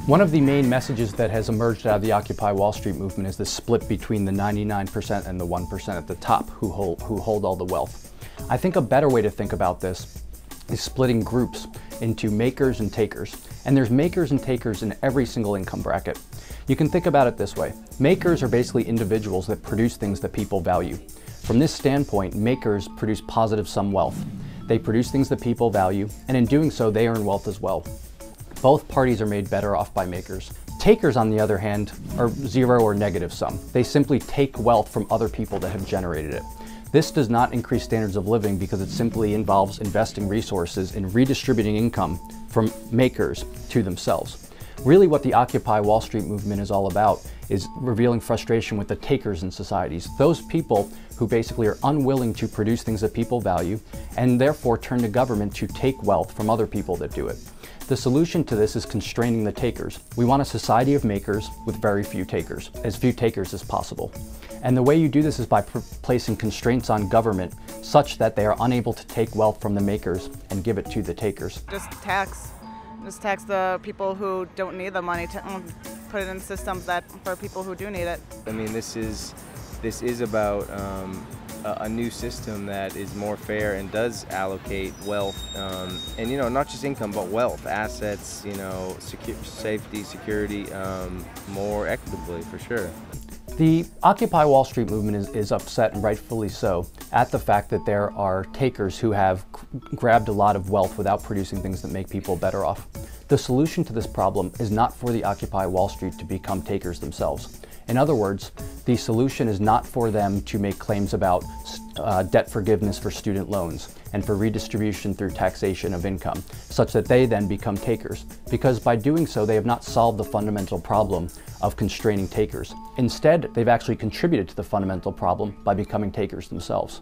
One of the main messages that has emerged out of the Occupy Wall Street movement is the split between the 99% and the 1% at the top who hold all the wealth. I think a better way to think about this is splitting groups into makers and takers. And there's makers and takers in every single income bracket. You can think about it this way. Makers are basically individuals that produce things that people value. From this standpoint, makers produce positive sum wealth. They produce things that people value, and in doing so, they earn wealth as well. Both parties are made better off by makers. Takers, on the other hand, are zero or negative sum. They simply take wealth from other people that have generated it. This does not increase standards of living because it simply involves investing resources in redistributing income from makers to themselves. Really what the Occupy Wall Street movement is all about is revealing frustration with the takers in societies, those people who basically are unwilling to produce things that people value and therefore turn to government to take wealth from other people that do it. The solution to this is constraining the takers. We want a society of makers with very few takers as possible. And the way you do this is by placing constraints on government such that they are unable to take wealth from the makers and give it to the takers. Just tax the people who don't need the money, to put it in systems that for people who do need it. I mean, this is about a new system that is more fair and does allocate wealth, and not just income but wealth, assets, safety, security, more equitably for sure. The Occupy Wall Street movement is upset, and rightfully so, at the fact that there are takers who have grabbed a lot of wealth without producing things that make people better off. The solution to this problem is not for the Occupy Wall Street to become takers themselves. In other words, the solution is not for them to make claims about debt forgiveness for student loans and for redistribution through taxation of income, such that they then become takers. Because by doing so, they have not solved the fundamental problem of constraining takers. Instead, they've actually contributed to the fundamental problem by becoming takers themselves.